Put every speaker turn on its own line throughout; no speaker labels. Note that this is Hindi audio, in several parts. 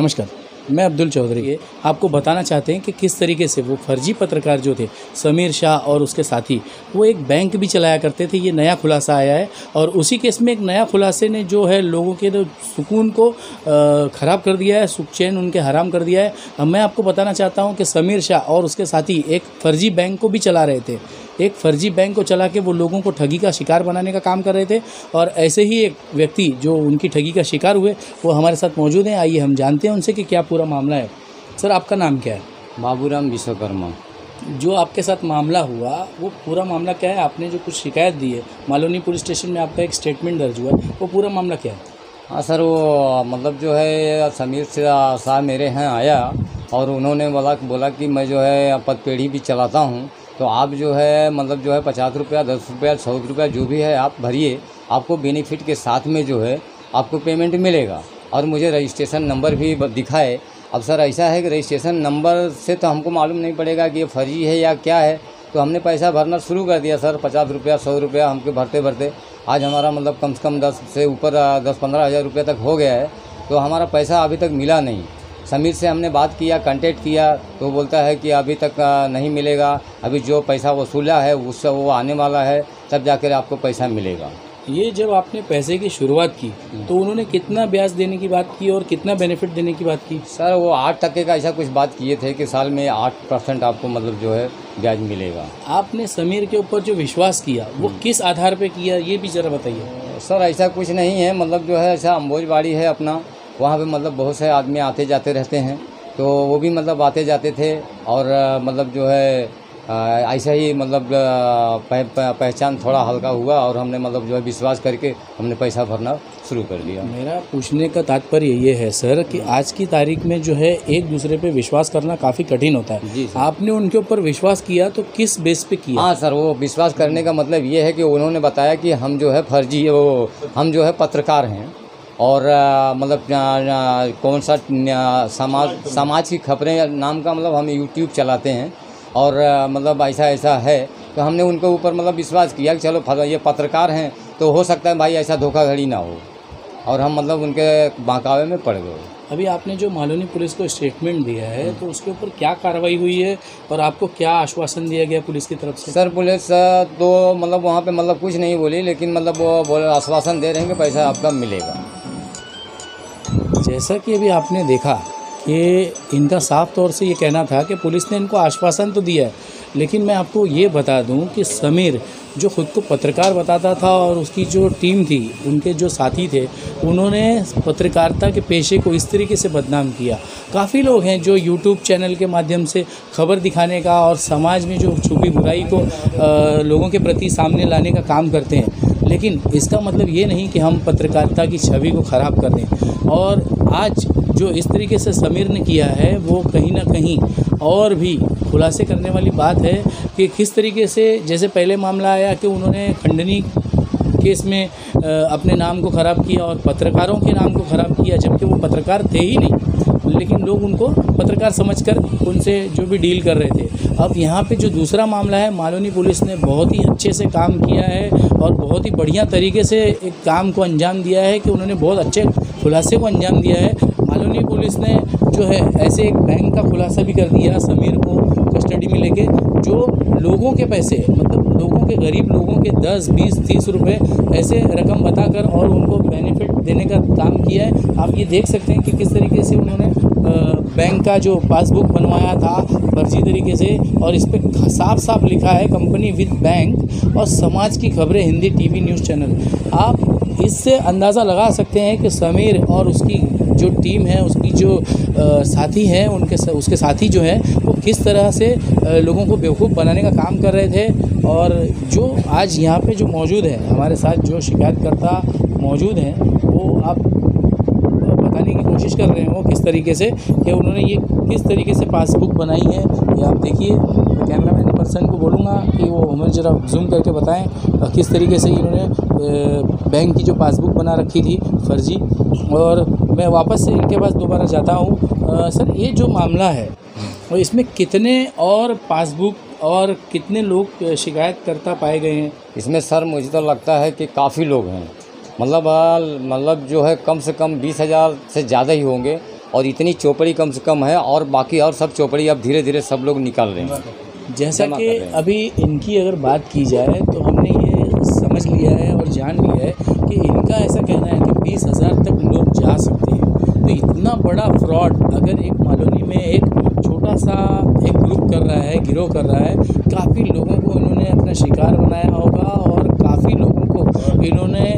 नमस्कार, मैं अब्दुल चौधरी ये आपको बताना चाहते हैं कि किस तरीके से वो फर्जी पत्रकार जो थे समीर शाह और उसके साथी वो एक बैंक भी चलाया करते थे। ये नया खुलासा आया है और उसी केस में एक नया खुलासे ने जो है लोगों के जो सुकून को ख़राब कर दिया है, सुख चैन उनके हराम कर दिया है। अब मैं आपको बताना चाहता हूं कि समीर शाह और उसके साथी एक फर्जी बैंक को भी चला रहे थे। एक फर्जी बैंक को चला के वो लोगों को ठगी का शिकार बनाने का काम कर रहे थे और ऐसे ही एक व्यक्ति जो उनकी ठगी का शिकार हुए वो हमारे साथ मौजूद हैं। आइए हम जानते हैं उनसे कि क्या पूरा मामला है। सर, आपका नाम क्या है?
बाबूराम विश्वकर्मा।
जो आपके साथ मामला हुआ वो पूरा मामला क्या है? आपने जो कुछ शिकायत दी है, मालोनी पुलिस स्टेशन में आपका एक स्टेटमेंट दर्ज हुआ है, वो पूरा मामला क्या है?
हाँ सर, वो मतलब जो है समीर शाह मेरे यहाँ आया और उन्होंने बोला कि मैं जो है पदपेढ़ी भी चलाता हूँ, तो आप जो है मतलब जो है 50 रुपया, 10 रुपया, 100 रुपया जो भी है आप भरिए, आपको बेनिफिट के साथ में जो है आपको पेमेंट मिलेगा। और मुझे रजिस्ट्रेशन नंबर भी दिखाए। अब सर ऐसा है कि रजिस्ट्रेशन नंबर से तो हमको मालूम नहीं पड़ेगा कि ये फर्जी है या क्या है, तो हमने पैसा भरना शुरू कर दिया सर। 50 रुपया, 100 रुपया हमके भरते भरते आज हमारा मतलब कम से कम 10 से ऊपर 10-15 हज़ार रुपये तक हो गया है। तो हमारा पैसा अभी तक मिला नहीं। समीर से हमने बात किया, कांटेक्ट किया, तो बोलता है कि अभी तक नहीं मिलेगा, अभी जो पैसा वसूला है उससे वो आने वाला है, तब जाकर आपको पैसा मिलेगा।
ये जब आपने पैसे की शुरुआत की तो उन्होंने कितना ब्याज देने की बात की और कितना बेनिफिट देने की बात की?
सर वो 8% का ऐसा कुछ बात किए थे कि साल में 8% आपको मतलब जो है ब्याज मिलेगा।
आपने समीर के ऊपर जो विश्वास किया वो किस आधार पे किया, ये भी ज़रा बताइए।
सर ऐसा कुछ नहीं है, मतलब जो है ऐसा अम्बोजबाड़ी है अपना, वहाँ पे मतलब बहुत से आदमी आते जाते रहते हैं, तो वो भी मतलब आते जाते थे और मतलब जो है ऐसा ही मतलब पहचान थोड़ा हल्का हुआ और हमने मतलब जो है विश्वास करके हमने पैसा भरना शुरू कर दिया।
मेरा पूछने का तात्पर्य ये है सर कि आज की तारीख में जो है एक दूसरे पे विश्वास करना काफ़ी कठिन होता है।
जी सर।
आपने उनके ऊपर विश्वास किया तो किस बेस पे किया?
हाँ सर, वो विश्वास करने का मतलब ये है कि उन्होंने बताया कि हम जो है फर्जी हम जो है पत्रकार हैं और मतलब कौन सा समाज की खबरें नाम का मतलब हम यूट्यूब चलाते हैं और मतलब ऐसा है, तो हमने उनके ऊपर मतलब विश्वास किया कि चलो ये पत्रकार हैं तो हो सकता है भाई ऐसा धोखाधड़ी ना हो, और हम मतलब उनके बहकावे में पड़ गए।
अभी आपने जो मालोनी पुलिस को स्टेटमेंट दिया है तो उसके ऊपर क्या कार्रवाई हुई है और आपको क्या आश्वासन दिया गया पुलिस की तरफ से?
सर पुलिस तो मतलब वहाँ पे मतलब कुछ नहीं बोली, लेकिन मतलब वो आश्वासन दे रहे हैं कि पैसा आपका मिलेगा।
जैसा कि अभी आपने देखा कि इनका साफ तौर से ये कहना था कि पुलिस ने इनको आश्वासन तो दिया है, लेकिन मैं आपको ये बता दूं कि समीर जो ख़ुद को पत्रकार बताता था और उसकी जो टीम थी, उनके जो साथी थे, उन्होंने पत्रकारिता के पेशे को इस तरीके से बदनाम किया। काफ़ी लोग हैं जो यूट्यूब चैनल के माध्यम से खबर दिखाने का और समाज में जो छुपी बुराई को लोगों के प्रति सामने लाने का काम करते हैं, लेकिन इसका मतलब ये नहीं कि हम पत्रकारिता की छवि को ख़राब कर दें। और आज जो इस तरीके से समीर ने किया है वो कहीं ना कहीं और भी खुलासे करने वाली बात है कि किस तरीके से, जैसे पहले मामला आया कि उन्होंने खंडनी केस में अपने नाम को ख़राब किया और पत्रकारों के नाम को ख़राब किया, जबकि वो पत्रकार थे ही नहीं, लेकिन लोग उनको पत्रकार समझकर उनसे जो भी डील कर रहे थे। अब यहाँ पे जो दूसरा मामला है, मालोनी पुलिस ने बहुत ही अच्छे से काम किया है और बहुत ही बढ़िया तरीके से एक काम को अंजाम दिया है कि उन्होंने बहुत अच्छे खुलासे को अंजाम दिया है। मालोनी पुलिस ने जो है ऐसे एक बैंक का खुलासा भी कर दिया समीर को कस्टडी में लेके, जो लोगों के पैसे मतलब लोगों के गरीब लोगों के 10, 20, 30 रुपए ऐसे रकम बताकर और उनको बेनिफिट देने का काम किया है। आप ये देख सकते हैं कि किस तरीके से उन्होंने बैंक का जो पासबुक बनवाया था फर्जी तरीके से, और इस पर साफ साफ लिखा है कंपनी विद बैंक और समाज की खबरें हिंदी टीवी न्यूज़ चैनल। आप इससे अंदाज़ा लगा सकते हैं कि समीर और उसकी जो टीम है, उसकी जो साथी हैं, उसके साथी जो हैं वो किस तरह से लोगों को बेवकूफ़ बनाने का काम कर रहे थे। और जो आज यहाँ पे जो मौजूद है हमारे साथ, जो शिकायतकर्ता मौजूद हैं, वो आप बताने की कोशिश कर रहे हो किस तरीके से कि उन्होंने ये किस तरीके से पासबुक बनाई है। ये आप देखिए, कैमरामैन पर्सन को बोलूँगा कि वो हमें ज़रा जूम करके बताएं किस तरीके से इन्होंने बैंक की जो पासबुक बना रखी थी फर्जी। और मैं वापस से इनके पास दोबारा जाता हूँ। सर, ये जो मामला है और इसमें कितने और पासबुक और कितने लोग शिकायतकर्ता पाए गए हैं?
इसमें सर मुझे तो लगता है कि काफ़ी लोग हैं, मतलब जो है कम से कम 20,000 से ज़्यादा ही होंगे, और इतनी चौपड़ी कम से कम है, और बाकी और सब चौपड़ी अब धीरे धीरे सब लोग निकाल रहे हैं।
जैसा
जमा
कि
कर रहे हैं।
अभी इनकी अगर बात की जाए तो हमने ये समझ लिया है और जान लिया है कि इनका ऐसा कहना है कि 20,000 तक लोग जा सकते हैं। तो इतना बड़ा फ्रॉड अगर एक मालोनी में एक छोटा सा एक ग्रुप कर रहा है, गिरोह कर रहा है, काफ़ी लोगों को इन्होंने अपना शिकार बनाया होगा और काफ़ी लोगों को इन्होंने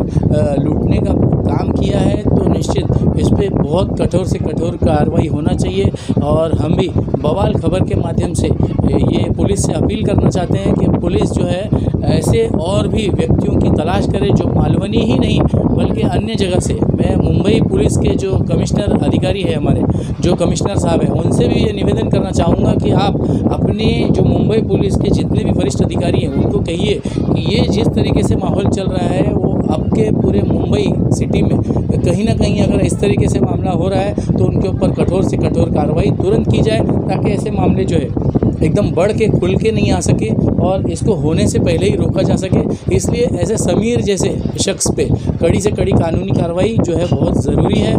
लूटने का काम किया है, तो निश्चित इस पे बहुत कठोर से कठोर कार्रवाई होना चाहिए। और हम भी बवाल खबर के माध्यम से ये पुलिस से अपील करना चाहते हैं कि पुलिस जो है ऐसे और भी व्यक्तियों की तलाश करे जो मालवनी ही नहीं बल्कि अन्य जगह से। मैं मुंबई पुलिस के जो कमिश्नर अधिकारी है, हमारे जो कमिश्नर साहब हैं, उनसे भी ये निवेदन करना चाहूँगा कि आप अपने जो मुंबई पुलिस के जितने भी वरिष्ठ अधिकारी हैं उनको कहिए कि ये जिस तरीके से माहौल चल रहा है वो आपके पूरे मुंबई सिटी में कहीं ना कहीं अगर इस तरीके से मामला हो रहा है तो उनके ऊपर कठोर से कठोर कार्रवाई तुरंत की जाए, ताकि ऐसे मामले जो है एकदम बढ़ के खुल के नहीं आ सके और इसको होने से पहले ही रोका जा सके। इसलिए ऐसे समीर जैसे शख्स पे कड़ी से कड़ी कानूनी कार्रवाई जो है बहुत ज़रूरी है।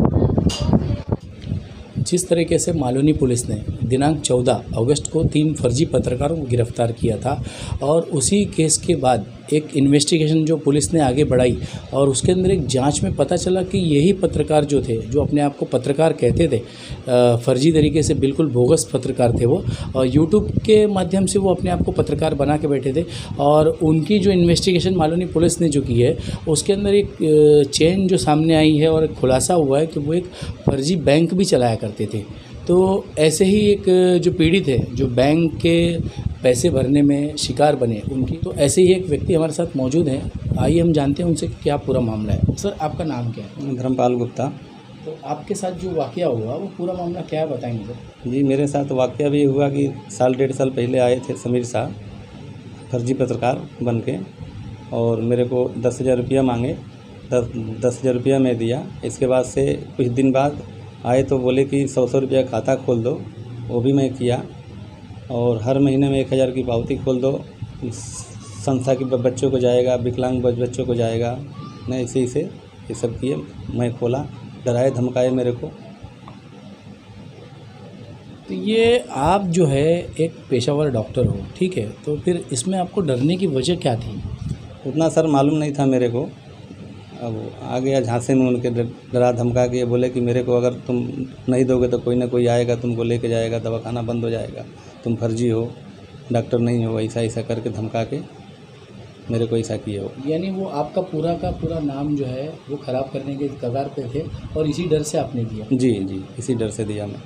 जिस तरीके से मालोनी पुलिस ने दिनांक 14 अगस्त को 3 फर्जी पत्रकारों को गिरफ्तार किया था और उसी केस के बाद एक इन्वेस्टिगेशन जो पुलिस ने आगे बढ़ाई और उसके अंदर एक जांच में पता चला कि यही पत्रकार जो थे, जो अपने आप को पत्रकार कहते थे, फर्जी तरीके से बिल्कुल बोगस पत्रकार थे वो, और यूट्यूब के माध्यम से वो अपने आप को पत्रकार बना के बैठे थे। और उनकी जो इन्वेस्टिगेशन मालोनी पुलिस ने जो की है उसके अंदर एक चेन जो सामने आई है और खुलासा हुआ है कि वो एक फर्जी बैंक भी चलाया करते थे। तो ऐसे ही एक जो पीड़ित है, जो बैंक के पैसे भरने में शिकार बने उनकी, तो ऐसे ही एक व्यक्ति हमारे साथ मौजूद हैं। आइए हम जानते हैं उनसे कि क्या पूरा मामला है। सर, आपका नाम क्या है?
धर्मपाल गुप्ता।
तो आपके साथ जो वाकया हुआ वो पूरा मामला क्या है, बताएंगे सर?
जी, मेरे साथ वाकया भी हुआ कि साल 1.5 साल पहले आए थे समीर शाह फर्जी पत्रकार बन के, और मेरे को 10,000 रुपया मांगे। 10,000 रुपया मैं दिया। इसके बाद से कुछ दिन बाद आए तो बोले कि 100 रुपया खाता खोल दो, वो भी मैं किया। और हर महीने में 1,000 की पावती खोल दो, संस्था के बच्चों को जाएगा, विकलांग बच्चों को जाएगा। मैं इसी से ये सब किए, मैं खोला, डराए धमकाए मेरे को।
तो ये आप जो है एक पेशावर डॉक्टर हो, ठीक है, तो फिर इसमें आपको डरने की वजह क्या थी?
उतना सर मालूम नहीं था मेरे को। अब आ गया झांसे में, उनके डरा धमका के बोले कि मेरे को अगर तुम नहीं दोगे तो कोई ना कोई आएगा, तुमको लेके जाएगा, दवाखाना बंद हो जाएगा, तुम फर्जी हो, डॉक्टर नहीं हो, ऐसा ऐसा करके धमका के मेरे को ऐसा किए हो।
यानी वो आपका पूरा का पूरा नाम जो है वो ख़राब करने के कगार पे थे और इसी डर से आपने दिया?
जी जी, इसी डर से दिया मैं।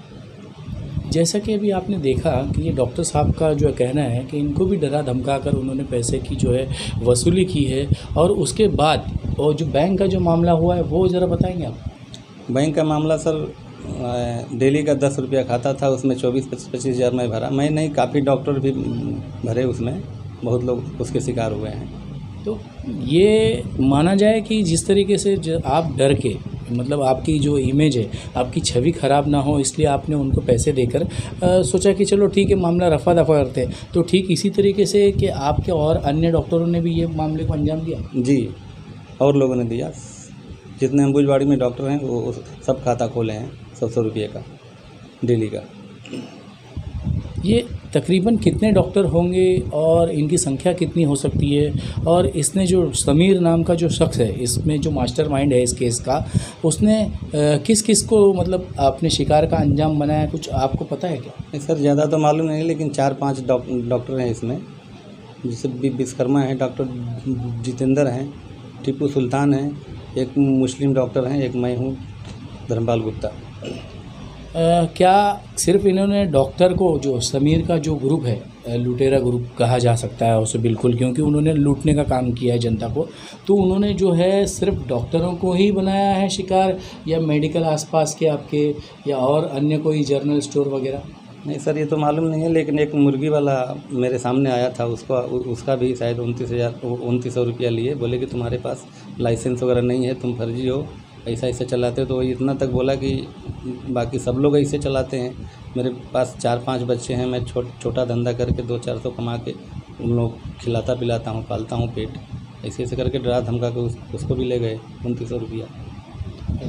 जैसा कि अभी आपने देखा कि ये डॉक्टर साहब का जो कहना है कि इनको भी डरा धमका कर उन्होंने पैसे की जो है वसूली की है, और उसके बाद और जो बैंक का जो मामला हुआ है वो ज़रा बताएंगे आप?
बैंक का मामला सर, डेली का 10 रुपया खाता था, उसमें 24-25 हज़ार मैं भरा। मैं नहीं, काफ़ी डॉक्टर भी भरे, उसमें बहुत लोग उसके शिकार हुए हैं।
तो ये माना जाए कि जिस तरीके से आप डर के, मतलब आपकी जो इमेज है, आपकी छवि ख़राब ना हो, इसलिए आपने उनको पैसे देकर सोचा कि चलो ठीक है मामला रफा दफा करते हैं, तो ठीक इसी तरीके से कि आपके और अन्य डॉक्टरों ने भी ये मामले को अंजाम दिया?
जी, और लोगों ने दिया। जितने अम्बुजवाड़ी में डॉक्टर हैं वो सब खाता खोले हैं 100 रुपये का डेली का।
ये तकरीबन कितने डॉक्टर होंगे और इनकी संख्या कितनी हो सकती है? और इसने जो समीर नाम का जो शख्स है, इसमें जो मास्टरमाइंड है इस केस का, उसने किस किस को मतलब अपने शिकार का अंजाम बनाया, कुछ आपको पता है क्या?
नहीं सर, ज़्यादा तो मालूम नहीं, लेकिन 4-5 डॉक्टर हैं इसमें। जैसे विश्वकर्मा है, डॉक्टर जितेंद्र हैं, टीपू सुल्तान हैं, एक मुस्लिम डॉक्टर हैं, एक मैं हूँ, धर्मपाल गुप्ता।
क्या सिर्फ इन्होंने डॉक्टर को, जो समीर का जो ग्रुप है, लुटेरा ग्रुप कहा जा सकता है उसे बिल्कुल, क्योंकि उन्होंने लूटने का काम किया है जनता को, तो उन्होंने जो है सिर्फ डॉक्टरों को ही बनाया है शिकार, या मेडिकल आसपास के आपके, या और अन्य कोई जनरल स्टोर वगैरह?
नहीं सर, ये तो मालूम नहीं है, लेकिन एक मुर्गी वाला मेरे सामने आया था, उसका भी शायद 29,000 रुपया लिए। बोले कि तुम्हारे पास लाइसेंस वगैरह नहीं है, तुम फर्जी हो, ऐसा ऐसा चलाते हो। तो इतना तक बोला कि बाकी सब लोग ऐसे चलाते हैं। मेरे पास 4-5 बच्चे हैं, मैं छोटा धंधा करके 200-400 कमा के उन लोग खिलाता पिलाता हूँ, पालता हूँ पेट। ऐसे ऐसे करके डरा धमका के उसको भी ले गए 2900 रुपया।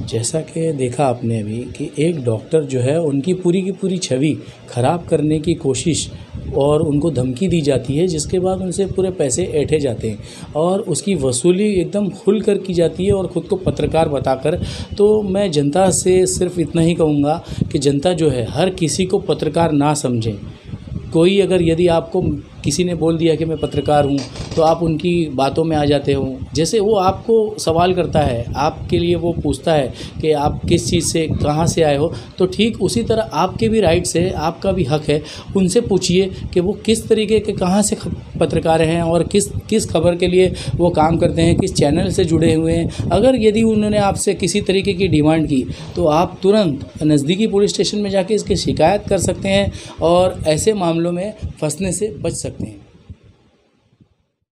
जैसा कि देखा आपने अभी कि एक डॉक्टर जो है उनकी पूरी की पूरी छवि ख़राब करने की कोशिश और उनको धमकी दी जाती है, जिसके बाद उनसे पूरे पैसे ऐंठे जाते हैं और उसकी वसूली एकदम खुल कर की जाती है और ख़ुद को पत्रकार बताकर। तो मैं जनता से सिर्फ इतना ही कहूँगा कि जनता जो है हर किसी को पत्रकार ना समझें। कोई अगर यदि आपको किसी ने बोल दिया कि मैं पत्रकार हूँ तो आप उनकी बातों में आ जाते हो। जैसे वो आपको सवाल करता है, आपके लिए वो पूछता है कि आप किस चीज़ से कहाँ से आए हो, तो ठीक उसी तरह आपके भी राइट्स है, आपका भी हक है। उनसे पूछिए कि वो किस तरीके के कहाँ से पत्रकार हैं और किस खबर के लिए वो काम करते हैं, किस चैनल से जुड़े हुए हैं। अगर यदि उन्होंने आपसे किसी तरीके की डिमांड की तो आप तुरंत नज़दीकी पुलिस स्टेशन में जाके इसकी शिकायत कर सकते हैं और ऐसे मामलों में फंसने से बच सकते हैं।